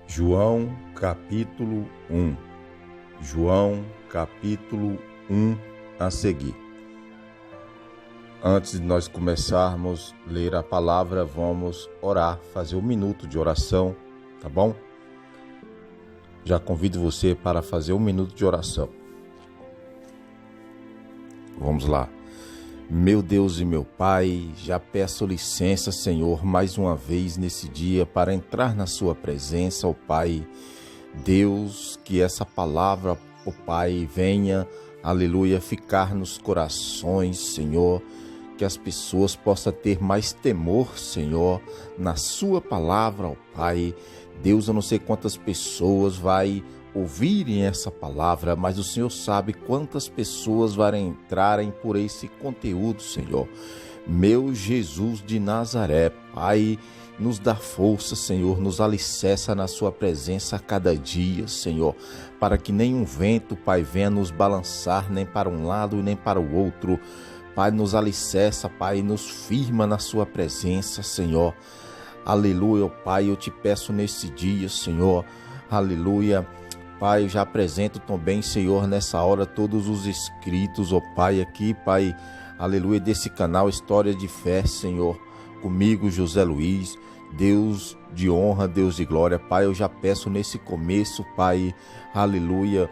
João capítulo 1. João capítulo 1 a seguir. Antes de nós começarmos a ler a palavra, vamos orar, fazer um minuto de oração, tá bom? Já convido você para fazer um minuto de oração. Vamos lá. Meu Deus e meu Pai, já peço licença, Senhor, mais uma vez nesse dia para entrar na sua presença, ó Pai. Deus, que essa palavra, ó Pai, venha, aleluia, ficar nos corações, Senhor, que as pessoas possam ter mais temor, Senhor, na sua palavra, ó Pai. Deus, eu não sei quantas pessoas vai ouvirem essa palavra, mas o Senhor sabe quantas pessoas vão entrarem por esse conteúdo, Senhor. Meu Jesus de Nazaré, Pai, nos dá força, Senhor, nos alicerça na sua presença a cada dia, Senhor, para que nenhum vento, Pai, venha nos balançar nem para um lado nem para o outro. Pai, nos alicerça, Pai, nos firma na sua presença, Senhor. Aleluia, Pai, eu te peço nesse dia, Senhor, aleluia. Pai, eu já apresento também, Senhor, nessa hora todos os inscritos, ó Pai, aqui, Pai, aleluia, desse canal História de Fé, Senhor, comigo, José Luiz, Deus de honra, Deus de glória, Pai, eu já peço nesse começo, Pai, aleluia,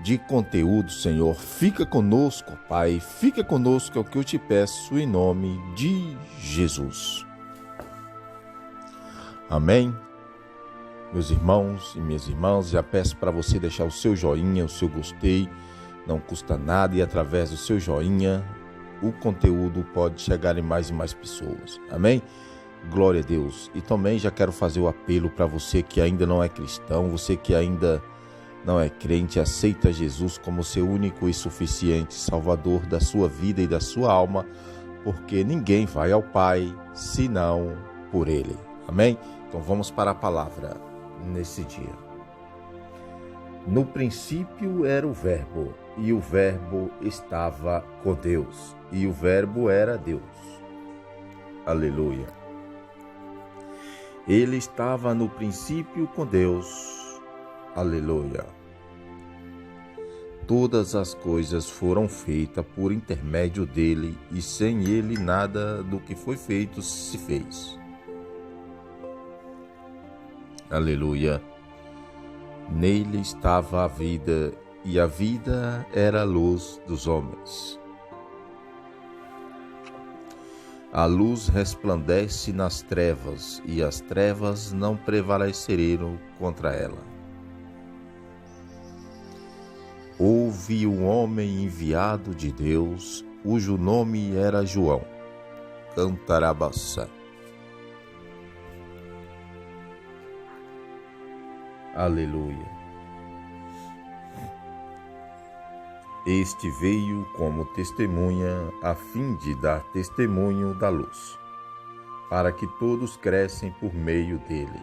de conteúdo, Senhor, fica conosco, Pai, fica conosco, é o que eu te peço, em nome de Jesus. Amém? Meus irmãos e minhas irmãs, já peço para você deixar o seu joinha, o seu gostei, não custa nada e através do seu joinha o conteúdo pode chegar em mais e mais pessoas, amém? Glória a Deus. E também já quero fazer o apelo para você que ainda não é cristão, você que ainda não é crente, aceita Jesus como seu único e suficiente Salvador da sua vida e da sua alma, porque ninguém vai ao Pai senão por Ele, amém? Então vamos para a palavra nesse dia. No princípio era o Verbo, e o Verbo estava com Deus, e o Verbo era Deus. Aleluia. Ele estava no princípio com Deus. Aleluia. Todas as coisas foram feitas por intermédio dele, e sem ele nada do que foi feito se fez. Aleluia. Nele estava a vida, e a vida era a luz dos homens. A luz resplandece nas trevas, e as trevas não prevaleceram contra ela. Houve um homem enviado de Deus, cujo nome era João. Cantarabaçá. Aleluia. Este veio como testemunha, a fim de dar testemunho da luz, para que todos crescem por meio dele.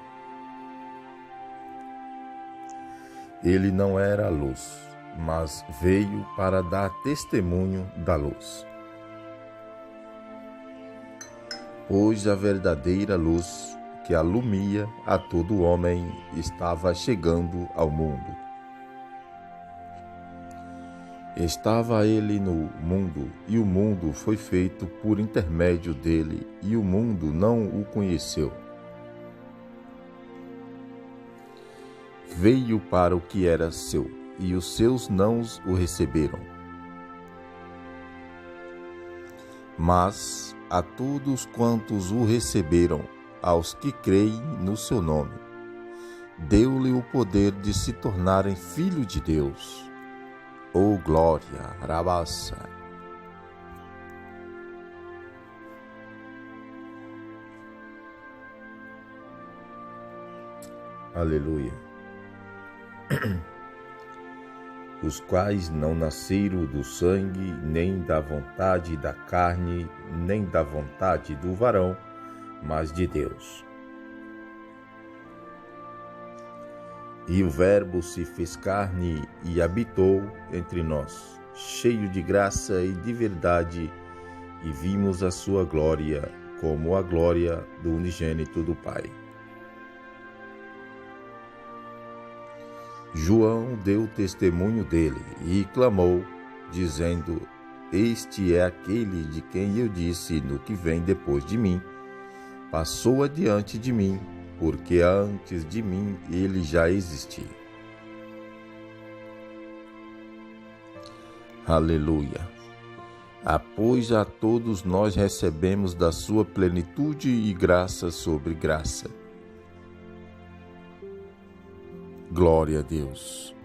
Ele não era a luz, mas veio para dar testemunho da luz. Pois a verdadeira luz que alumia a todo homem estava chegando ao mundo. Estava ele no mundo, e o mundo foi feito por intermédio dele, e o mundo não o conheceu. Veio para o que era seu, e os seus não o receberam. Mas a todos quantos o receberam, aos que creem no seu nome, deu-lhe o poder de se tornarem filhos de Deus. Oh glória, Rabaça. Aleluia. Os quais não nasceram do sangue, nem da vontade da carne, nem da vontade do varão, mas de Deus. E o Verbo se fez carne e habitou entre nós, cheio de graça e de verdade, e vimos a sua glória como a glória do unigênito do Pai. João deu testemunho dele e clamou, dizendo: Este é aquele de quem eu disse: no que vem depois de mim, passou adiante de mim, porque antes de mim ele já existia. Aleluia! Pois a todos nós recebemos da sua plenitude e graça sobre graça. Glória a Deus.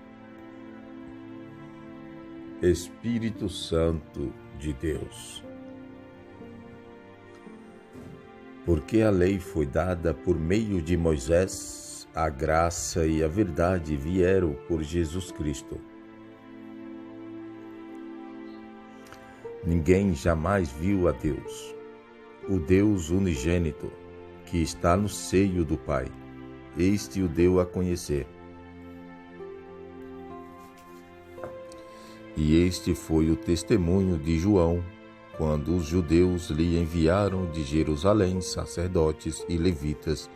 Espírito Santo de Deus. Porque a lei foi dada por meio de Moisés, a graça e a verdade vieram por Jesus Cristo. Ninguém jamais viu a Deus, o Deus unigênito, que está no seio do Pai. Este o deu a conhecer. E este foi o testemunho de João, quando os judeus lhe enviaram de Jerusalém sacerdotes e levitas,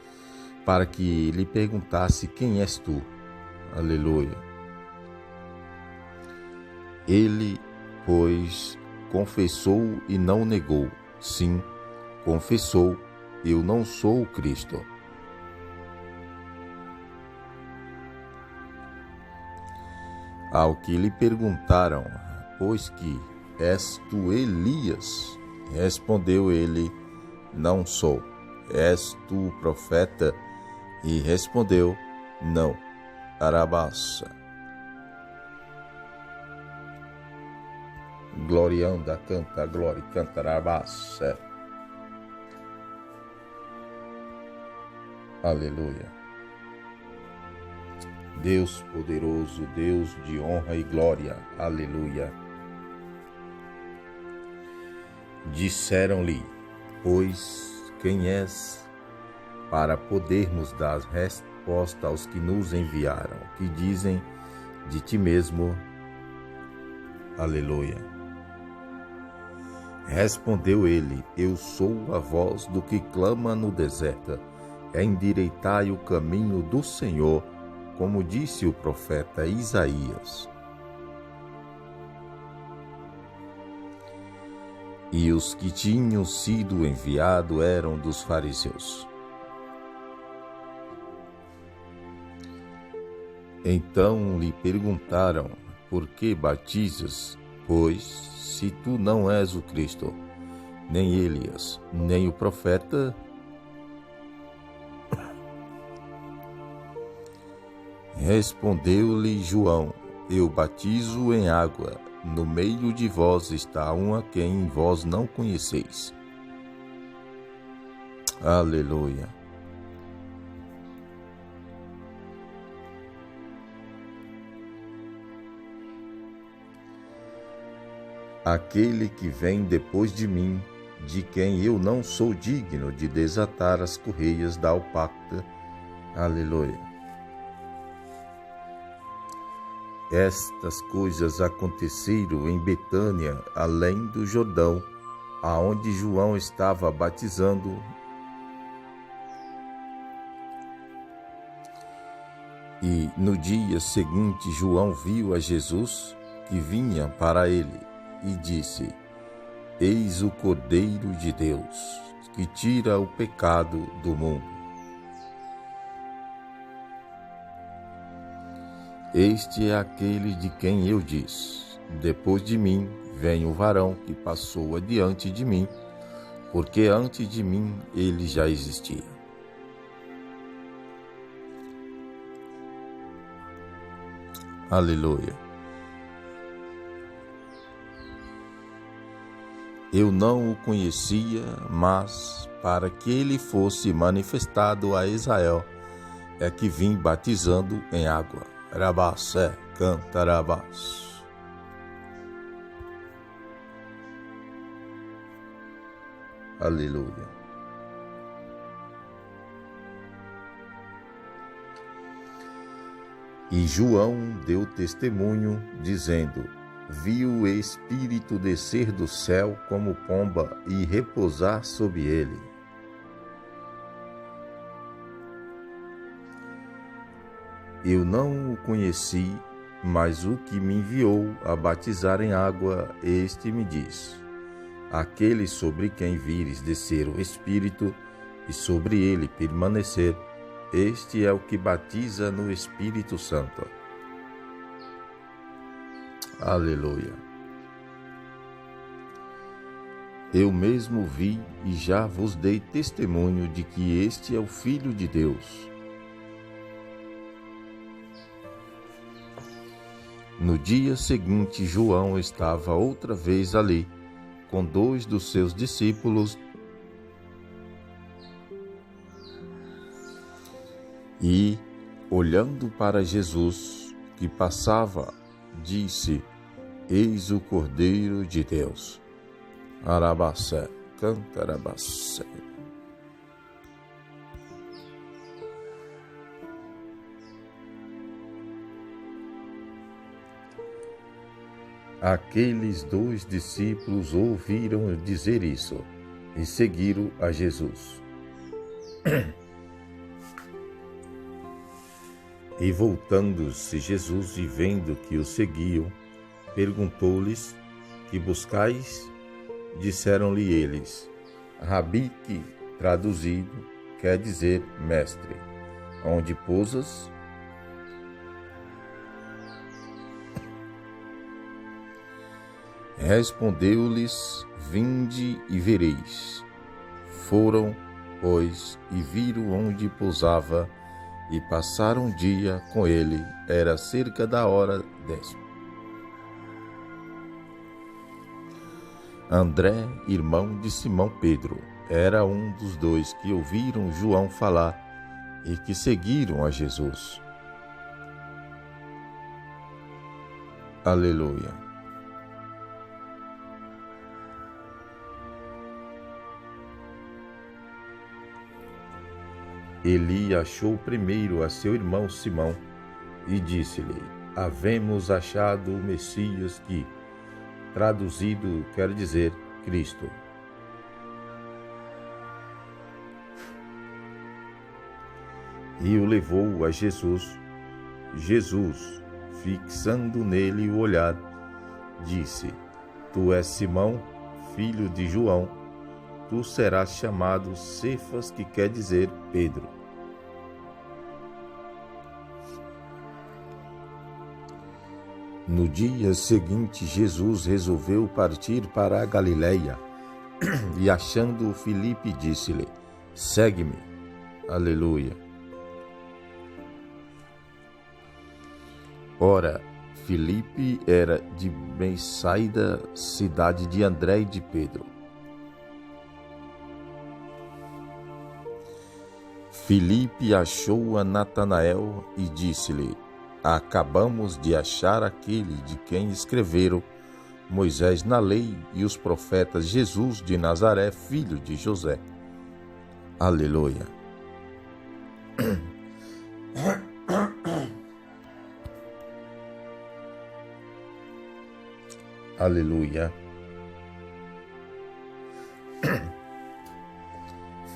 para que lhe perguntasse: quem és tu? Aleluia. Ele, pois, confessou e não negou. Sim, confessou: eu não sou o Cristo. Ao que lhe perguntaram: pois que és tu Elias? Respondeu ele: não sou. És tu o profeta? E respondeu: não. Arabaça. Glorianda, canta, glória, canta, arabaça. Aleluia. Deus poderoso, Deus de honra e glória. Aleluia. Disseram-lhe: pois quem és, para podermos dar resposta aos que nos enviaram, que dizem de ti mesmo? Aleluia. Respondeu ele: eu sou a voz do que clama no deserto, endireitai o caminho do Senhor, como disse o profeta Isaías. E os que tinham sido enviados eram dos fariseus. Então lhe perguntaram: por que batizas? Pois, se tu não és o Cristo, nem Elias, nem o profeta, respondeu-lhe João: eu batizo em água, no meio de vós está um a quem vós não conheceis. Aleluia. Aquele que vem depois de mim, de quem eu não sou digno de desatar as correias da alpacta. Aleluia. Estas coisas aconteceram em Betânia, além do Jordão, aonde João estava batizando. E no dia seguinte João viu a Jesus, que vinha para ele, e disse: eis o Cordeiro de Deus, que tira o pecado do mundo. Este é aquele de quem eu disse: depois de mim vem o varão que passou adiante de mim, porque antes de mim ele já existia. Aleluia. Eu não o conhecia, mas para que ele fosse manifestado a Israel, é que vim batizando em água. Rabasé, cantarabás. Aleluia. E João deu testemunho, dizendo: vi o Espírito descer do céu como pomba e repousar sobre ele. Eu não o conheci, mas o que me enviou a batizar em água, este me diz: aquele sobre quem vires descer o Espírito e sobre ele permanecer, este é o que batiza no Espírito Santo. Aleluia. Eu mesmo vi e já vos dei testemunho de que este é o Filho de Deus. No dia seguinte, João estava outra vez ali, com 2 dos seus discípulos, e, olhando para Jesus, que passava, disse: Eis o Cordeiro de Deus. Arabacé, cantarabacé. Aqueles 2 discípulos ouviram dizer isso e seguiram a Jesus. E voltando-se Jesus e vendo que o seguiam, perguntou-lhes: que buscais? Disseram-lhe eles: Rabi, que traduzido quer dizer mestre, onde pousas? Respondeu-lhes: vinde e vereis. Foram, pois, e viram onde pousava, e passaram um dia com ele. Era cerca da hora 10. André, irmão de Simão Pedro, era um dos 2 que ouviram João falar e que seguiram a Jesus. Aleluia. Eli achou primeiro a seu irmão Simão e disse-lhe: havemos achado o Messias, que, traduzido, quer dizer Cristo. E o levou a Jesus. Jesus, fixando nele o olhar, disse: tu és Simão, filho de João. Tu serás chamado Cefas, que quer dizer Pedro. No dia seguinte, Jesus resolveu partir para a Galileia e, achando Filipe, disse-lhe: segue-me. Aleluia. Ora, Filipe era de Betsaida, cidade de André e de Pedro. Filipe achou a Natanael e disse-lhe: acabamos de achar aquele de quem escreveram Moisés na lei e os profetas, Jesus de Nazaré, filho de José. Aleluia. Aleluia.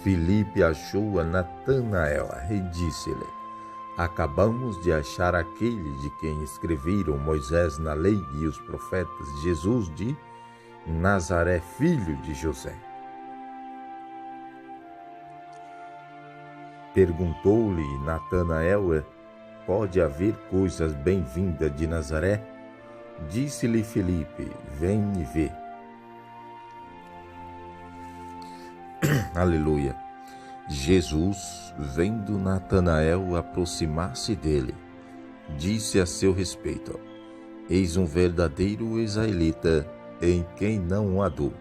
Filipe achou a Natanael e disse-lhe: acabamos de achar aquele de quem escreveram Moisés na lei e os profetas, Jesus de Nazaré, filho de José. Perguntou-lhe Natanael: pode haver coisas bem-vindas de Nazaré? Disse-lhe Filipe: vem e vê. Aleluia. Jesus, vendo Natanael aproximar-se dele, disse a seu respeito: eis um verdadeiro israelita, em quem não há dúvida.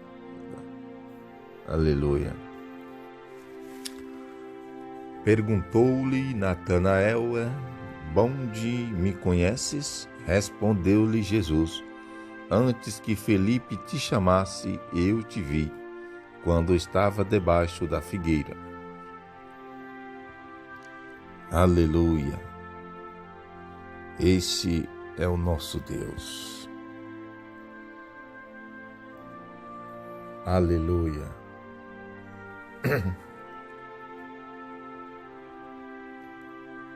Aleluia. Perguntou-lhe Natanael: bonde me conheces? Respondeu-lhe Jesus: antes que Filipe te chamasse, eu te vi, quando estava debaixo da figueira. Aleluia. Esse é o nosso Deus. Aleluia.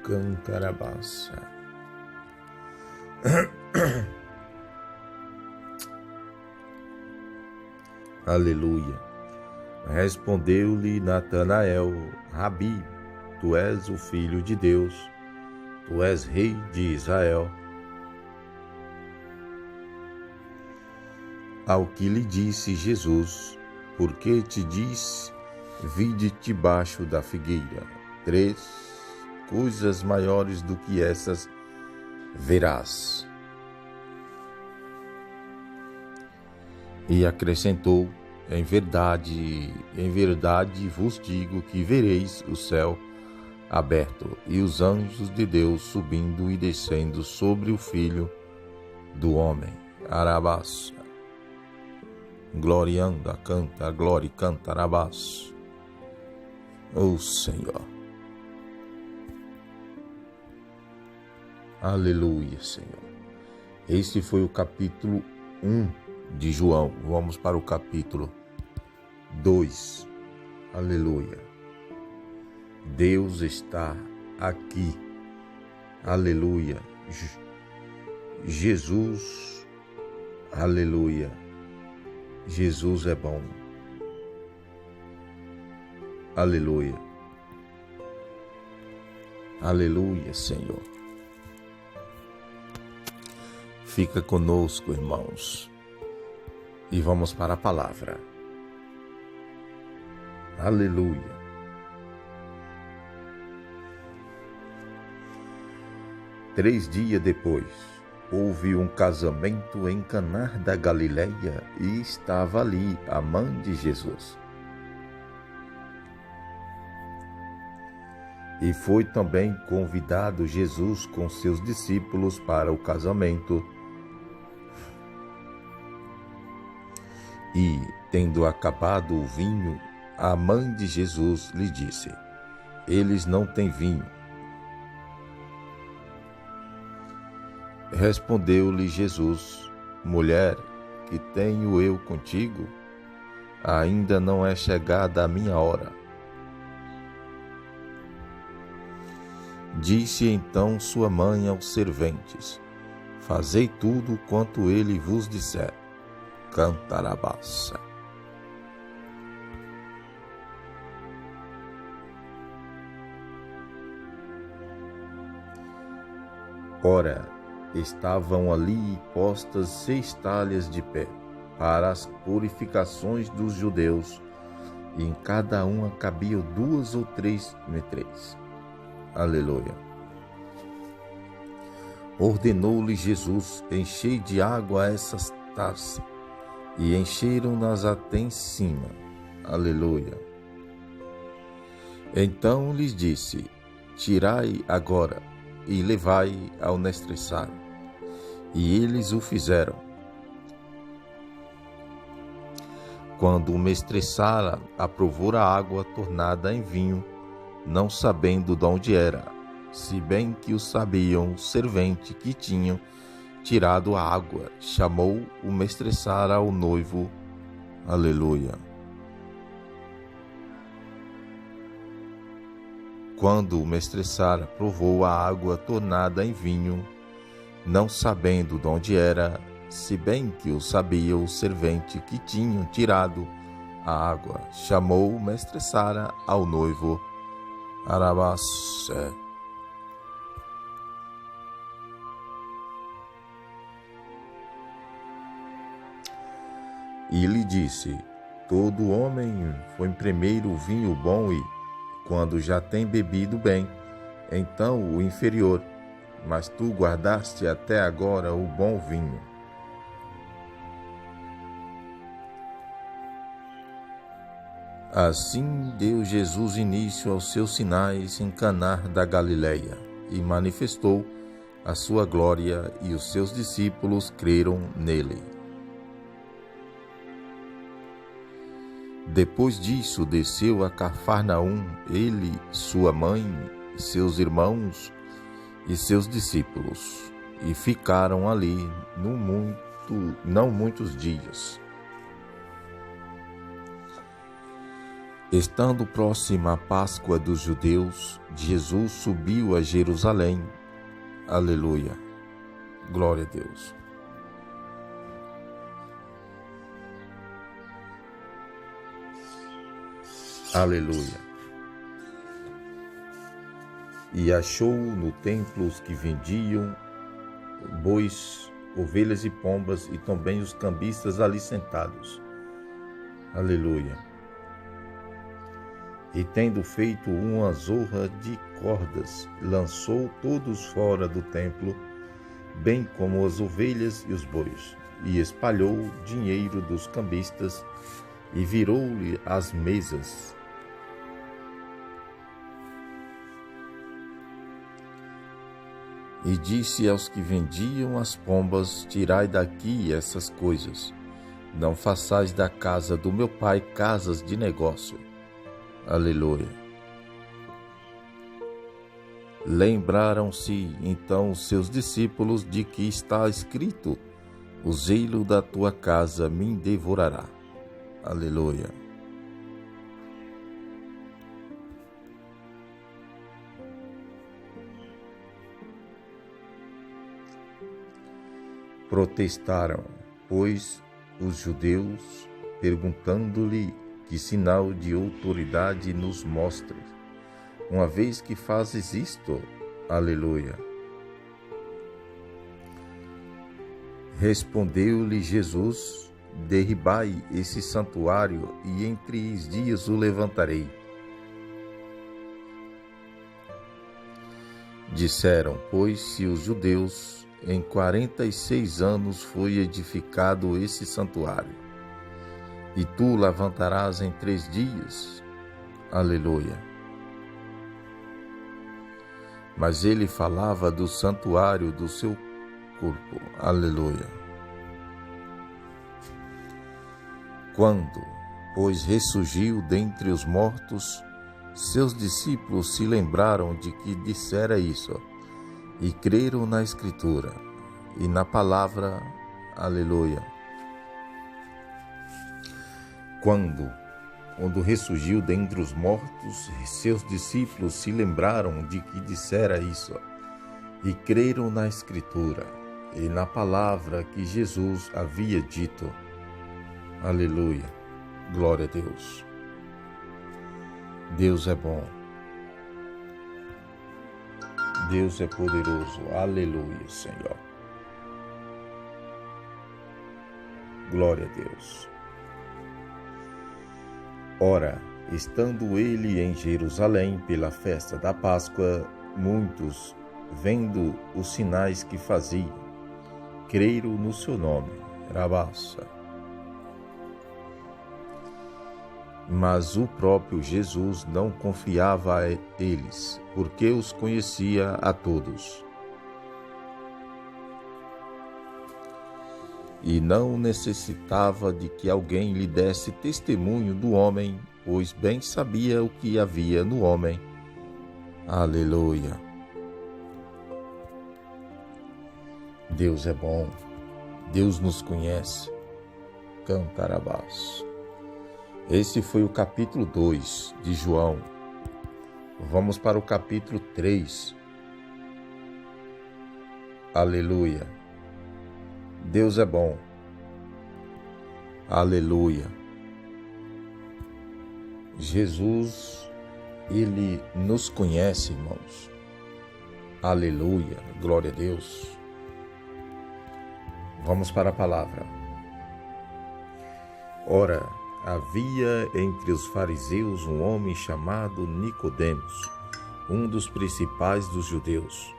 cantarabassa. Aleluia. Respondeu-lhe Natanael: Rabi, tu és o Filho de Deus, tu és Rei de Israel. Ao que lhe disse Jesus: Por que te disse, vide debaixo da figueira? 3 coisas maiores do que essas verás. E acrescentou: em verdade vos digo que vereis o céu aberto e os anjos de Deus subindo e descendo sobre o Filho do Homem. Arabás. Glorianda, canta, glória, canta, arabás. Oh Senhor. Aleluia, Senhor. Este foi o capítulo 1 de João. Vamos para o capítulo 2. Aleluia. Deus está aqui. Aleluia. Jesus. Aleluia. Jesus é bom. Aleluia. Aleluia, Senhor. Fica conosco, irmãos. E vamos para a palavra. Aleluia. Três dias depois, houve um casamento em Caná da Galileia e estava ali a mãe de Jesus. E foi também convidado Jesus com seus discípulos para o casamento. E, tendo acabado o vinho, a mãe de Jesus lhe disse: Eles não têm vinho. Respondeu-lhe Jesus: Mulher, que tenho eu contigo? Ainda não é chegada a minha hora. Disse então sua mãe aos serventes: Fazei tudo quanto ele vos disser. Cantarabassa. Ora, estavam ali postas 6 talhas de pé, para as purificações dos judeus, e em cada uma cabiam 2 ou 3 metreis. Aleluia. Ordenou-lhe Jesus: enchei de água essas taças, e encheram-nas até em cima. Aleluia. Então lhes disse: tirai agora e levai ao mestreçar. E eles o fizeram. Quando o mestreçara, aprovou a água tornada em vinho, não sabendo de onde era, se bem que o sabiam o servente que tinham tirado a água, chamou o mestreçar ao noivo. Aleluia. Quando o mestreçar provou a água tornada em vinho, não sabendo de onde era, se bem que o sabia o servente que tinham tirado a água, chamou o mestreçar ao noivo. Arabassé. E lhe disse: todo homem põe primeiro o vinho bom e, quando já tem bebido bem, então o inferior, mas tu guardaste até agora o bom vinho. Assim deu Jesus início aos seus sinais em Caná da Galileia e manifestou a sua glória, e os seus discípulos creram nele. Depois disso, desceu a Cafarnaum, ele, sua mãe, seus irmãos e seus discípulos, e ficaram ali não muitos dias. Estando próxima a Páscoa dos judeus, Jesus subiu a Jerusalém. Aleluia. Glória a Deus. Aleluia. E achou no templo os que vendiam bois, ovelhas e pombas, e também os cambistas ali sentados. Aleluia. E tendo feito uma zorra de cordas, lançou todos fora do templo, bem como as ovelhas e os bois, e espalhou dinheiro dos cambistas, e virou-lhe as mesas. E disse aos que vendiam as pombas: tirai daqui essas coisas, não façais da casa do meu pai casas de negócio. Aleluia. Lembraram-se então os seus discípulos de que está escrito: o zelo da tua casa me devorará. Aleluia. Protestaram, pois, os judeus, perguntando-lhe: que sinal de autoridade nos mostres, uma vez que fazes isto? Aleluia. Respondeu-lhe Jesus: derribai esse santuário, e em 3 dias o levantarei. Disseram, pois, se os judeus, em 46 anos foi edificado esse santuário, e tu levantarás em 3 dias. Aleluia. Mas ele falava do santuário do seu corpo. Aleluia. Quando, pois, ressurgiu dentre os mortos, seus discípulos se lembraram de que dissera isso, e creram na Escritura e na palavra. Aleluia. Quando ressurgiu dentre os mortos, seus discípulos se lembraram de que dissera isso, e creram na Escritura e na palavra que Jesus havia dito. Aleluia. Glória a Deus. Deus é bom. Deus é poderoso. Aleluia, Senhor. Glória a Deus. Ora, estando ele em Jerusalém pela festa da Páscoa, muitos, vendo os sinais que fazia, creram no seu nome. Rabassa. Mas o próprio Jesus não confiava a eles, porque os conhecia a todos. E não necessitava de que alguém lhe desse testemunho do homem, pois bem sabia o que havia no homem. Aleluia. Deus é bom. Deus nos conhece. Cantarabás. Esse foi o capítulo 2 de João. Vamos para o capítulo 3. Aleluia. Deus é bom. Aleluia. Jesus, Ele nos conhece, irmãos. Aleluia. Glória a Deus. Vamos para a palavra. Ora, havia entre os fariseus um homem chamado Nicodemos, um dos principais dos judeus.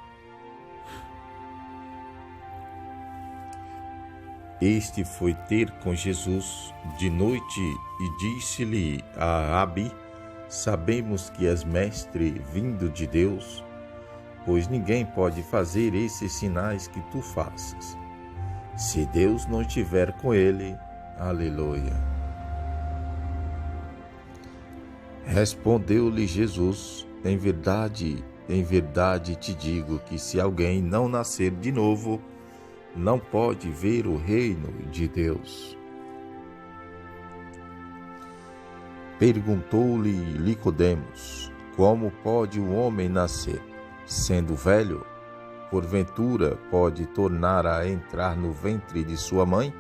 Este foi ter com Jesus de noite e disse-lhe a Rabi: sabemos que és mestre vindo de Deus, pois ninguém pode fazer esses sinais que tu fazes, se Deus não estiver com ele. Aleluia. Respondeu-lhe Jesus: em verdade te digo que se alguém não nascer de novo, não pode ver o reino de Deus. Perguntou-lhe Nicodemos: como pode um homem nascer, sendo velho? Porventura pode tornar a entrar no ventre de sua mãe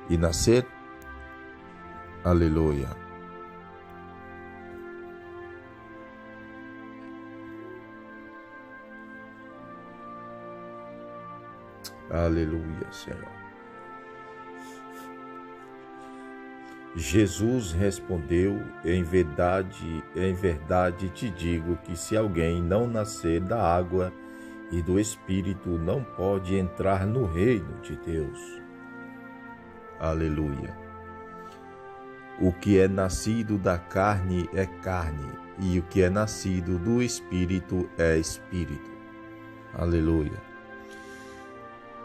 e nascer? Aleluia. Aleluia, Senhor. Jesus respondeu: em verdade te digo que se alguém não nascer da água e do Espírito, não pode entrar no reino de Deus. Aleluia. O que é nascido da carne é carne, e o que é nascido do Espírito é Espírito. Aleluia.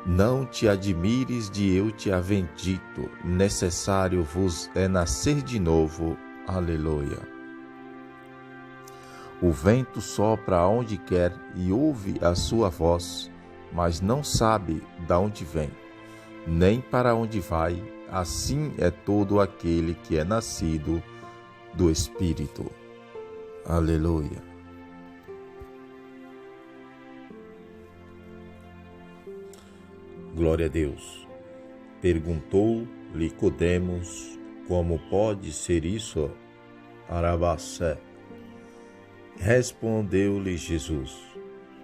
Não te admires de eu te haver dito, necessário vos é nascer de novo. Aleluia. O vento sopra onde quer e ouve a sua voz, mas não sabe de onde vem, nem para onde vai. Assim é todo aquele que é nascido do Espírito. Aleluia. Glória a Deus. Perguntou Nicodemos: como pode ser isso? Arabassé. Respondeu-lhe Jesus: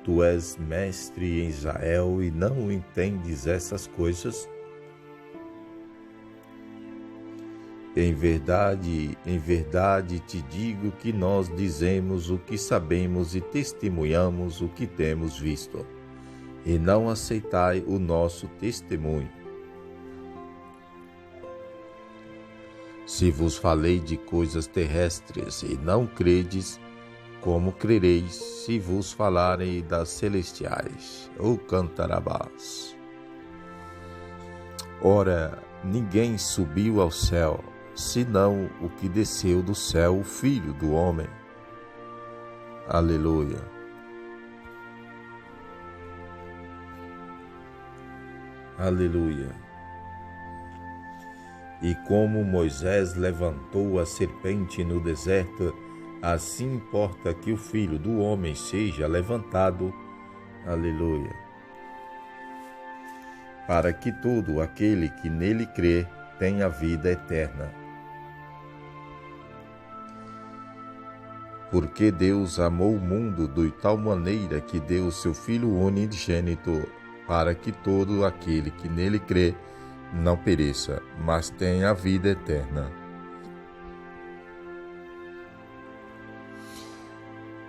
tu és mestre em Israel e não entendes essas coisas? Em verdade te digo que nós dizemos o que sabemos e testemunhamos o que temos visto, e não aceitai o nosso testemunho. Se vos falei de coisas terrestres e não credes, como crereis se vos falarem das celestiais? O cantarabás. Ora, ninguém subiu ao céu, senão o que desceu do céu, o Filho do Homem. Aleluia. Aleluia. E como Moisés levantou a serpente no deserto, assim importa que o Filho do Homem seja levantado. Aleluia. Para que todo aquele que nele crê tenha vida eterna. Porque Deus amou o mundo de tal maneira que deu o seu Filho unigênito, para que todo aquele que nele crê não pereça, mas tenha a vida eterna.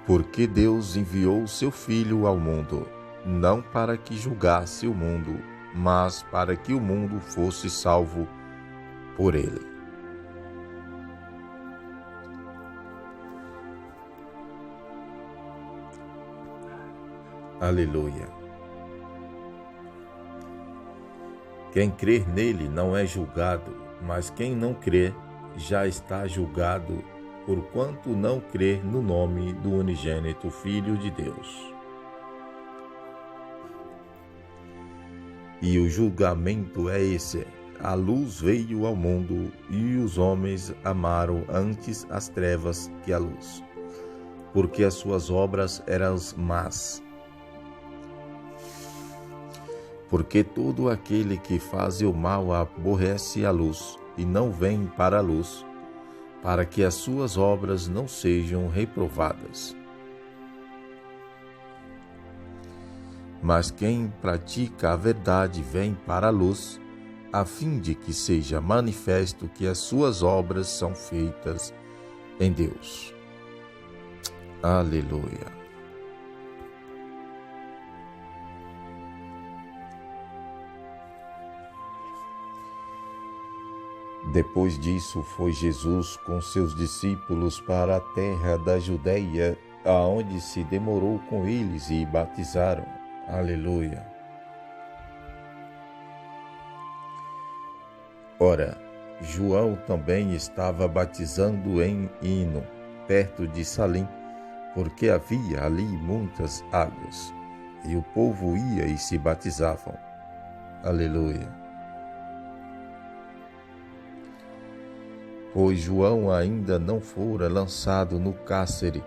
Porque Deus enviou o seu Filho ao mundo, não para que julgasse o mundo, mas para que o mundo fosse salvo por ele. Aleluia. Quem crer nele não é julgado, mas quem não crê já está julgado, porquanto não crê no nome do unigênito Filho de Deus. E o julgamento é esse: a luz veio ao mundo, e os homens amaram antes as trevas que a luz, porque as suas obras eram más. Porque todo aquele que faz o mal aborrece a luz, e não vem para a luz, para que as suas obras não sejam reprovadas. Mas quem pratica a verdade vem para a luz, a fim de que seja manifesto que as suas obras são feitas em Deus. Aleluia. Depois disso, foi Jesus com seus discípulos para a terra da Judeia, aonde se demorou com eles e batizaram. Aleluia. Ora, João também estava batizando em Hino, perto de Salim, porque havia ali muitas águas, e o povo ia e se batizavam. Aleluia. pois João ainda não fora lançado no cárcere.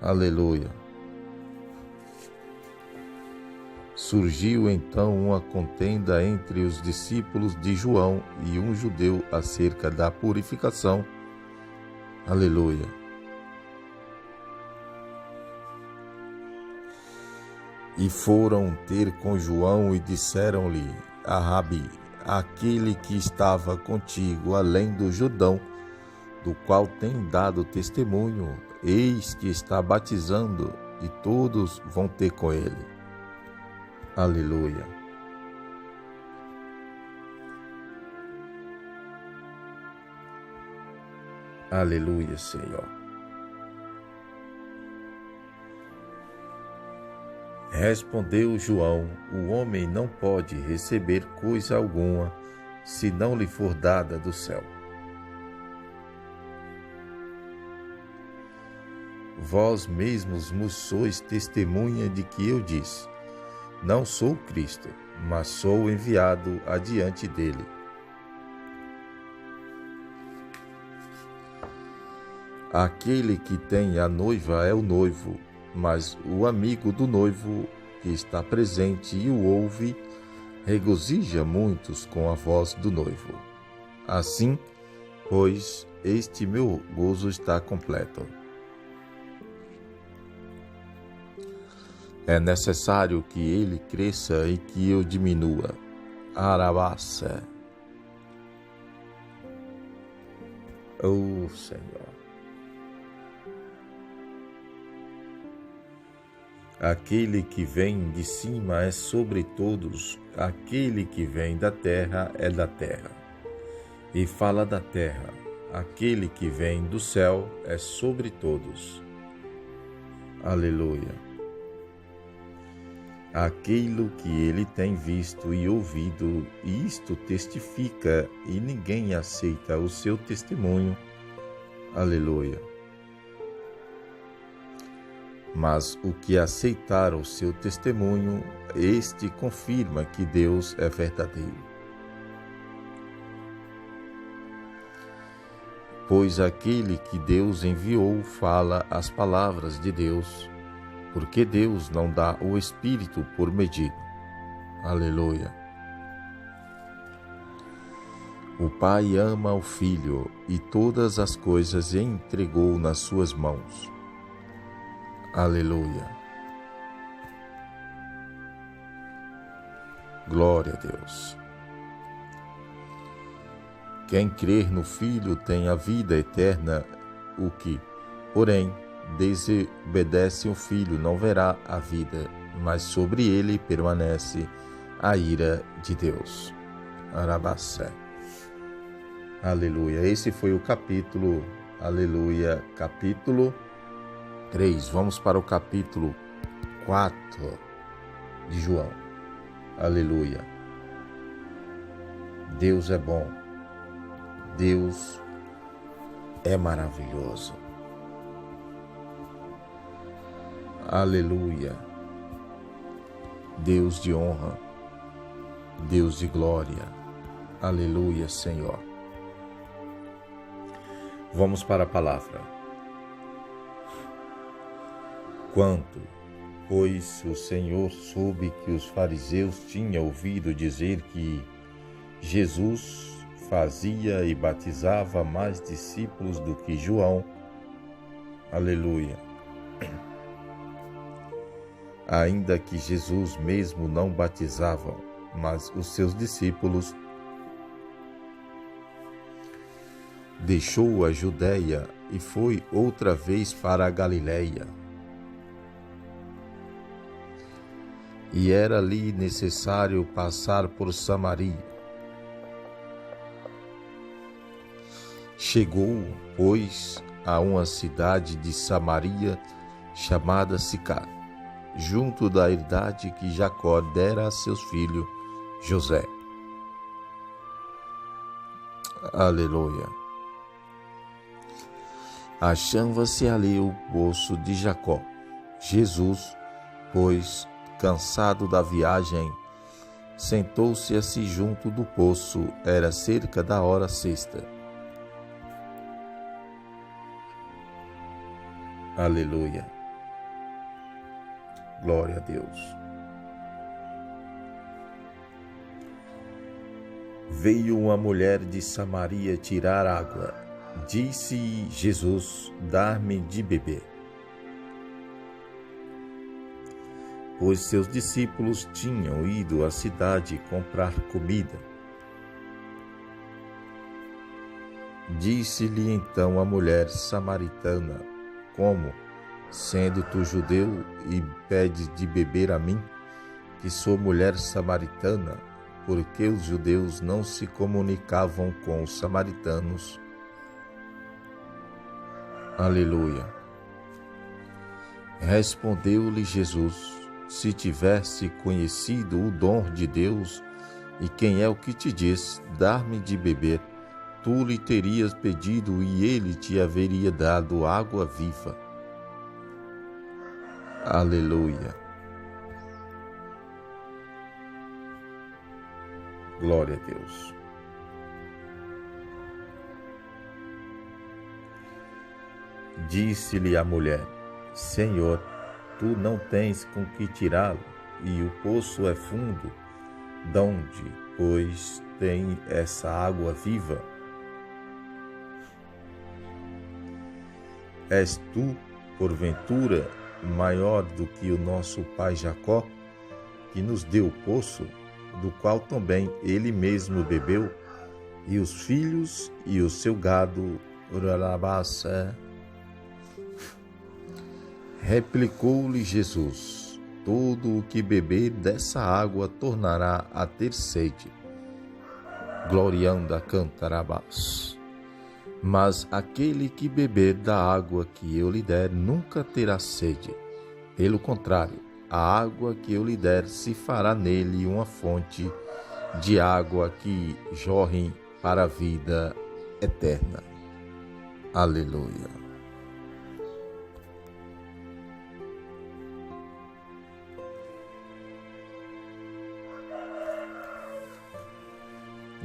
Aleluia. Surgiu então uma contenda entre os discípulos de João e um judeu acerca da purificação. Aleluia. E foram ter com João e disseram-lhe: Rabi, aquele que estava contigo além do Jordão, do qual tem dado testemunho, eis que está batizando, e todos vão ter com ele. Aleluia. Aleluia, Senhor. Respondeu João: o homem não pode receber coisa alguma, se não lhe for dada do céu. Vós mesmos me sois testemunha de que eu disse: não sou Cristo, mas sou enviado adiante dele. Aquele que tem a noiva é o noivo, mas o amigo do noivo que está presente e o ouve, regozija muitos com a voz do noivo. Assim, pois, este meu gozo está completo. É necessário que ele cresça e que eu diminua. Arabaça. Oh, Senhor. Aquele que vem de cima é sobre todos, aquele que vem da terra é da terra, e fala da terra. Aquele que vem do céu é sobre todos. Aleluia. Aquilo que ele tem visto e ouvido, isto testifica, e ninguém aceita o seu testemunho. Aleluia. Mas o que aceitar o seu testemunho, este confirma que Deus é verdadeiro. Pois aquele que Deus enviou fala as palavras de Deus, porque Deus não dá o Espírito por medida. Aleluia. O Pai ama o Filho e todas as coisas entregou nas suas mãos. Aleluia. Glória a Deus. Quem crer no Filho tem a vida eterna, o que, porém, desobedece o Filho não verá a vida, mas sobre ele permanece a ira de Deus. Arabassé. Aleluia. Esse foi o capítulo, aleluia, capítulo 3. Vamos para o capítulo 4 de João. Aleluia. Deus é bom. Deus é maravilhoso. Aleluia. Deus de honra. Deus de glória. Aleluia, Senhor. Vamos para a palavra. Quanto, pois, o Senhor soube que os fariseus tinham ouvido dizer que Jesus fazia e batizava mais discípulos do que João. Aleluia. Ainda que Jesus mesmo não batizava, mas os seus discípulos, deixou a Judéia e foi outra vez para a Galiléia. E era ali necessário passar por Samaria. Chegou, pois, a uma cidade de Samaria chamada Sicar, junto da herdade que Jacó dera a seus filhos José. Aleluia. Achava-se ali o poço de Jacó. Jesus, pois, cansado da viagem, sentou-se assim junto do poço, era cerca da hora sexta. Aleluia. Glória a Deus. Veio uma mulher de Samaria tirar água. Disse Jesus: dar-me de beber. Pois seus discípulos tinham ido à cidade comprar comida. Disse-lhe então a mulher samaritana: como, sendo tu judeu, e pedes de beber a mim, que sou mulher samaritana? Porque os judeus não se comunicavam com os samaritanos. Aleluia. Respondeu-lhe Jesus: se tivesse conhecido o dom de Deus, e quem é o que te diz, dar-me de beber, tu lhe terias pedido e ele te haveria dado água viva. Aleluia. Glória a Deus. Disse-lhe a mulher: Senhor, tu não tens com que tirá-lo, e o poço é fundo. Donde, pois, tem essa água viva? És tu, porventura, maior do que o nosso pai Jacó, que nos deu o poço, do qual também ele mesmo bebeu, e os filhos e o seu gado? Replicou-lhe Jesus: todo o que beber dessa água tornará a ter sede. Glorianda cantarabás. Mas aquele que beber da água que eu lhe der nunca terá sede. Pelo contrário, a água que eu lhe der se fará nele uma fonte de água que jorre para a vida eterna. Aleluia.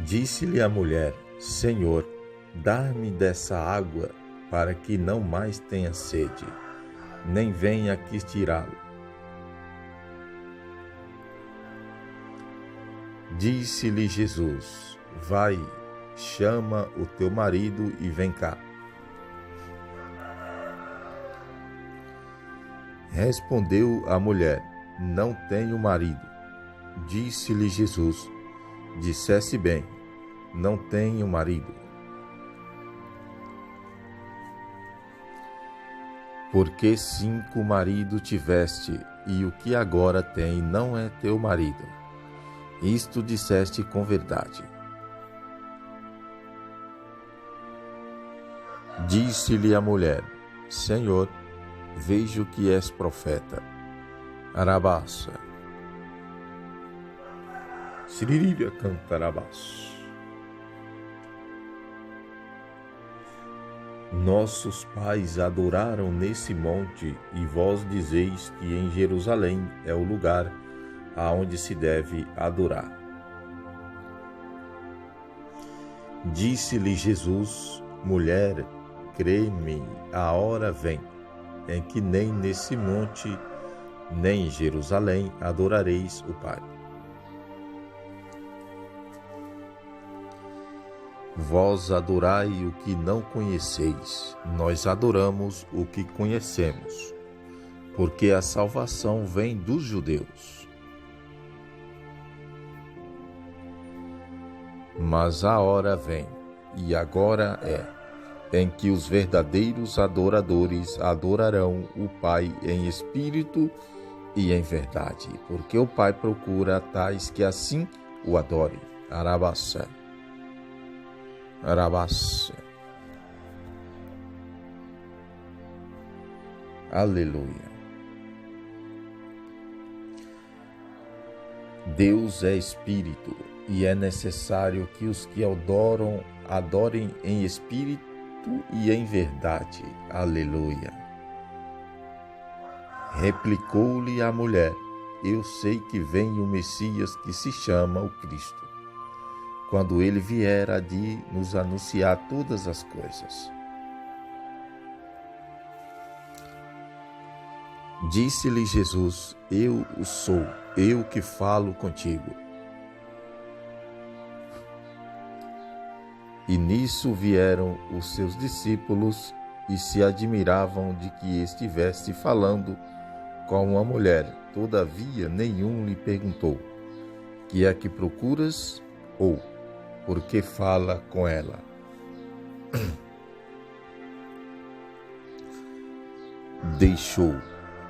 Disse-lhe a mulher: Senhor, dá-me dessa água para que não mais tenha sede, nem venha aqui tirá-lo. Disse-lhe Jesus: vai, chama o teu marido e vem cá. Respondeu a mulher: não tenho marido. Disse-lhe Jesus: disseste bem, não tenho marido. Porque 5 maridos tiveste, e o que agora tem não é teu marido. Isto disseste com verdade. Disse-lhe a mulher: Senhor, vejo que és profeta. Arabaça. Siriria cantarabás. Nossos pais adoraram nesse monte, e vós dizeis que em Jerusalém é o lugar aonde se deve adorar. Disse-lhe Jesus: mulher, crê-me, a hora vem, em que nem nesse monte, nem em Jerusalém adorareis o Pai. Vós adorai o que não conheceis, nós adoramos o que conhecemos, porque a salvação vem dos judeus. Mas a hora vem, e agora é, em que os verdadeiros adoradores adorarão o Pai em espírito e em verdade, porque o Pai procura tais que assim o adorem. Arabaçá. Arabaçá. Aleluia. Deus é espírito, e é necessário que os que adoram, adorem em espírito e em verdade. Aleluia. Replicou-lhe a mulher: eu sei que vem o Messias, que se chama o Cristo. Quando ele vier, há de nos anunciar todas as coisas. Disse-lhe Jesus: Eu o sou, eu que falo contigo. E nisso vieram os seus discípulos e se admiravam de que estivesse falando com uma mulher. Todavia nenhum lhe perguntou: que é que procuras? Ou por que fala com ela? Deixou,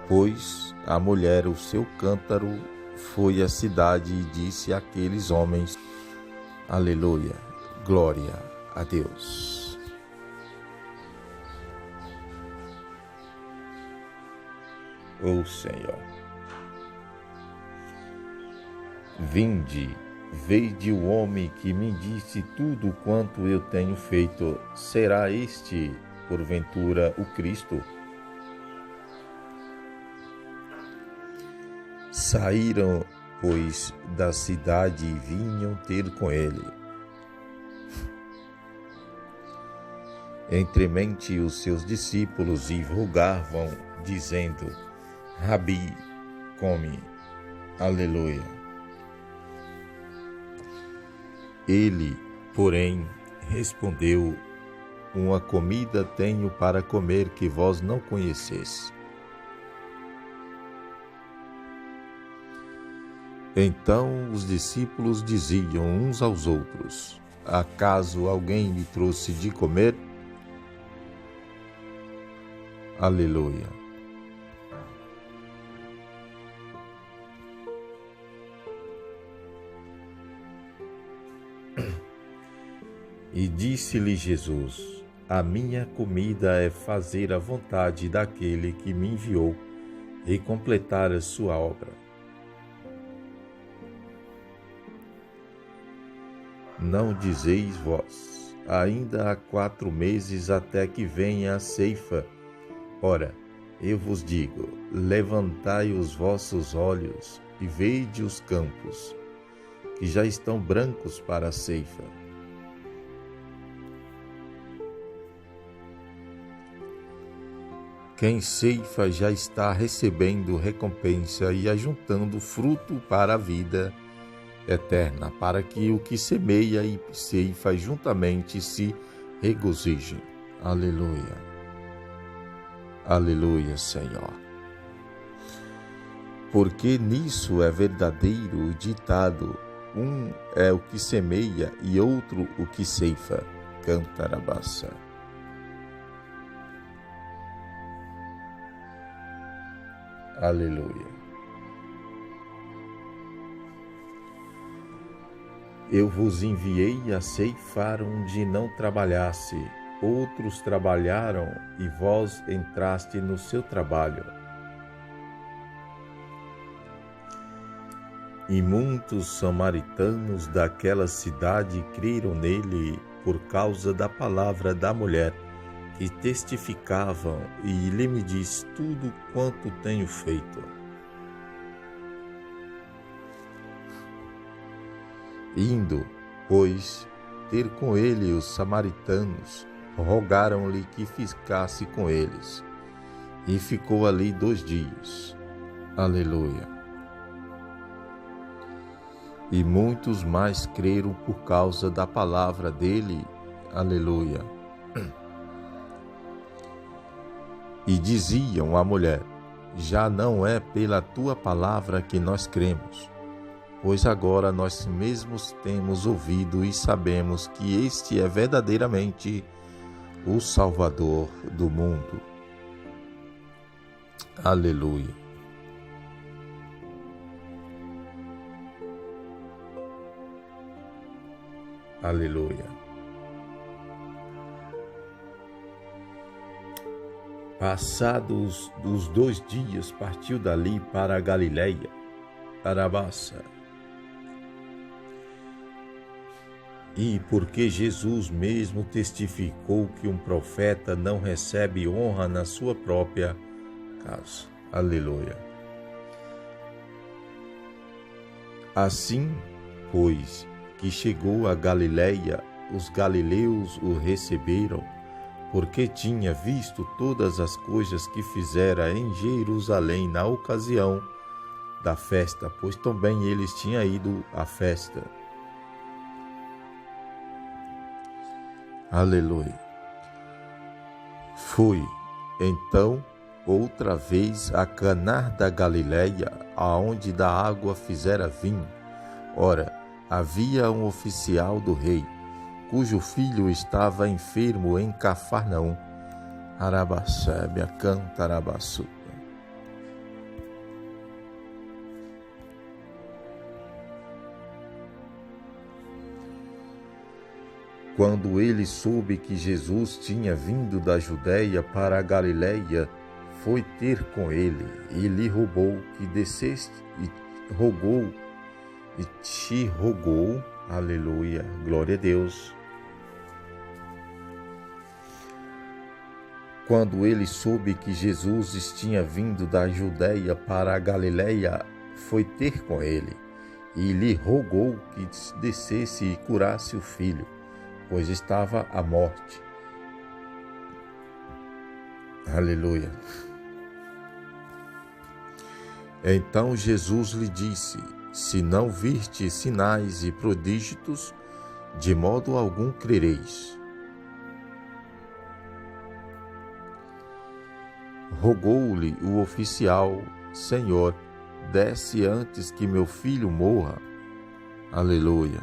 pois, a mulher o seu cântaro, foi à cidade e disse àqueles homens: Aleluia, glória a Deus. Ó Senhor, vinde, vede o homem que me disse tudo quanto eu tenho feito. Será este, porventura, o Cristo? Saíram, pois, da cidade e vinham ter com ele. Entremente os seus discípulos e rogavam, dizendo: Rabi, come. Aleluia. Ele, porém, respondeu: Uma comida tenho para comer que vós não conheceis. Então os discípulos diziam uns aos outros: Acaso alguém lhe trouxe de comer? Aleluia. E disse-lhe Jesus: A minha comida é fazer a vontade daquele que me enviou e completar a sua obra. Não dizeis vós: ainda há 4 meses até que venha a ceifa? Ora, eu vos digo: levantai os vossos olhos e vede os campos, que já estão brancos para a ceifa. Quem ceifa já está recebendo recompensa e ajuntando fruto para a vida eterna, para que o que semeia e ceifa juntamente se regozijem. Aleluia. Aleluia, Senhor. Porque nisso é verdadeiro o ditado: um é o que semeia e outro o que ceifa. Cantarabaça. Aleluia. Eu vos enviei a ceifar onde não trabalhasse. Outros trabalharam e vós entraste no seu trabalho. E muitos samaritanos daquela cidade creram nele por causa da palavra da mulher, que testificavam, e ele me diz tudo quanto tenho feito. Indo, pois, ter com ele os samaritanos, rogaram-lhe que ficasse com eles. E ficou ali 2 dias. Aleluia. E muitos mais creram por causa da palavra dele. Aleluia. E diziam à mulher: já não é pela tua palavra que nós cremos, pois agora nós mesmos temos ouvido e sabemos que este é verdadeiramente o Salvador do mundo. Aleluia. Aleluia. Passados os 2 dias, partiu dali para a Galileia, Arabaça. E porque Jesus mesmo testificou que um profeta não recebe honra na sua própria casa. Aleluia. Assim, pois, que chegou a Galileia, os galileus o receberam, porque tinha visto todas as coisas que fizera em Jerusalém na ocasião da festa, pois também eles tinham ido à festa. Aleluia. Fui, então, outra vez a Caná da Galileia, aonde da água fizera vinho. Ora, havia um oficial do rei, cujo filho estava enfermo em Cafarnaum. Arabassébia cantarabaçu. Quando ele soube que Jesus tinha vindo da Judéia para a Galileia, foi ter com ele e lhe rogou que descesse e te rogou, aleluia, glória a Deus. Quando ele soube que Jesus tinha vindo da Judéia para a Galileia, foi ter com ele e lhe rogou que descesse e curasse o filho, pois estava à morte. Aleluia. Então Jesus lhe disse: se não virte sinais e prodígios, de modo algum crereis. Rogou-lhe o oficial: Senhor, desce antes que meu filho morra. Aleluia.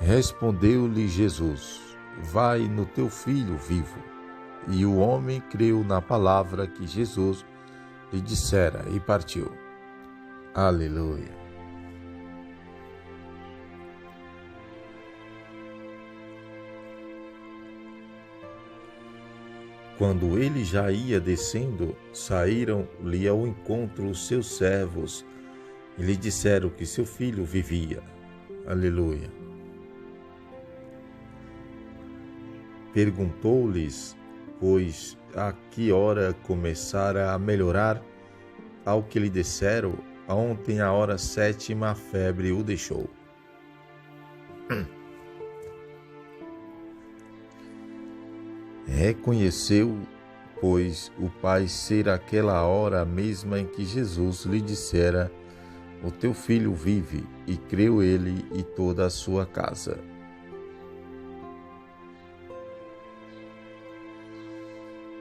Respondeu-lhe Jesus: vai, no teu filho vivo. E o homem creu na palavra que Jesus lhe dissera e partiu. Aleluia. Quando ele já ia descendo, saíram-lhe ao encontro os seus servos e lhe disseram que seu filho vivia. Aleluia. Perguntou-lhes, pois, a que hora começara a melhorar. Ao que lhe disseram: ontem, à hora 7ª, a febre o deixou. Reconheceu, pois, o pai ser aquela hora mesma em que Jesus lhe dissera: o teu filho vive, e creu ele e toda a sua casa.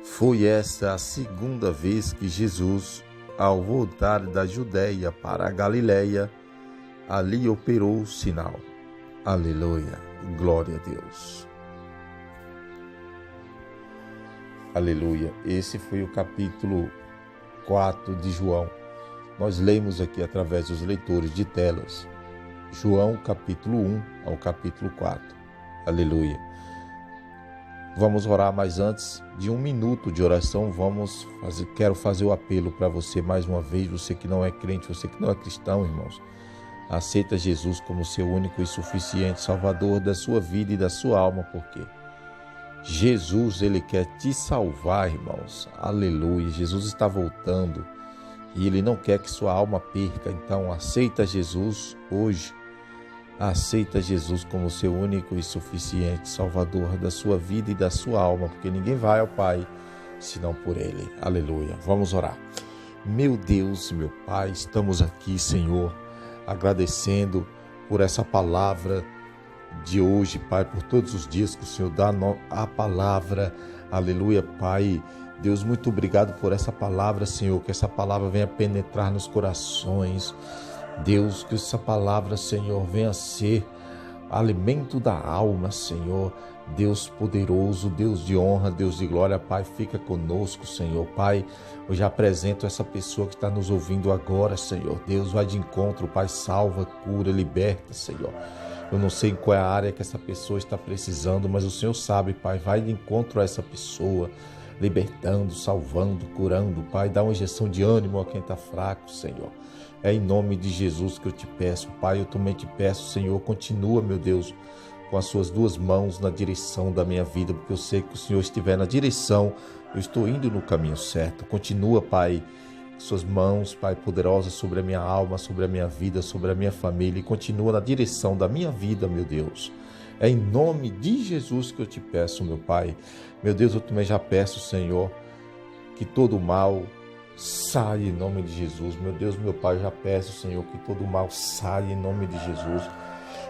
Foi esta a segunda vez que Jesus, ao voltar da Judéia para a Galileia, ali operou o sinal. Aleluia, glória a Deus. Aleluia, esse foi o capítulo 4 de João. Nós lemos aqui através dos leitores de telas, João capítulo 1 ao capítulo 4. Aleluia. Vamos orar, mas antes de 1 minuto de oração, quero fazer o apelo para você mais uma vez, você que não é crente, você que não é cristão, irmãos. Aceita Jesus como seu único e suficiente Salvador da sua vida e da sua alma, porque Jesus, ele quer te salvar, irmãos. Aleluia. Jesus está voltando e ele não quer que sua alma perca. Então, aceita Jesus hoje. Aceita Jesus como seu único e suficiente Salvador da sua vida e da sua alma, porque ninguém vai ao Pai senão por Ele. Aleluia. Vamos orar. Meu Deus, meu Pai, estamos aqui, Senhor, agradecendo por essa palavra de hoje, Pai, por todos os dias que o Senhor dá a palavra. Aleluia, Pai. Deus, muito obrigado por essa palavra, Senhor, que essa palavra venha penetrar nos corações. Deus, que essa palavra, Senhor, venha ser alimento da alma, Senhor. Deus poderoso, Deus de honra, Deus de glória, Pai, fica conosco, Senhor. Pai, eu já apresento essa pessoa que está nos ouvindo agora, Senhor. Deus, vai de encontro, Pai, salva, cura, liberta, Senhor. Eu não sei em qual é a área que essa pessoa está precisando, mas o Senhor sabe, Pai, vai de encontro a essa pessoa, libertando, salvando, curando, Pai, dá uma injeção de ânimo a quem está fraco, Senhor. É em nome de Jesus que eu te peço, Pai, eu também te peço, Senhor, continua, meu Deus, com as suas duas mãos na direção da minha vida, porque eu sei que o Senhor estiver na direção, eu estou indo no caminho certo. Continua, Pai, suas mãos, Pai, poderosas sobre a minha alma, sobre a minha vida, sobre a minha família, e continua na direção da minha vida, meu Deus. É em nome de Jesus que eu te peço, meu Pai. Meu Deus, eu também já peço, Senhor, que todo mal saia em nome de Jesus. Meu Deus, meu Pai, eu já peço, Senhor, que todo mal saia em nome de Jesus.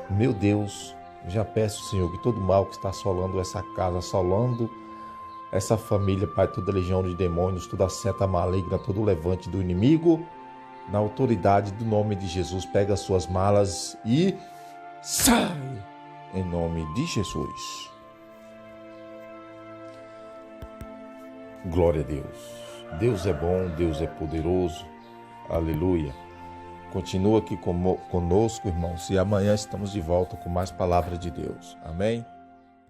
Meu Deus, já peço, Senhor, que todo mal que está assolando essa casa, assolando essa família, Pai, toda legião de demônios, toda seta maligna, todo levante do inimigo, na autoridade do nome de Jesus, pega as suas malas e sai em nome de Jesus. Glória a Deus. Deus é bom, Deus é poderoso. Aleluia. Continua aqui conosco, irmãos, e amanhã estamos de volta com mais palavra de Deus. Amém?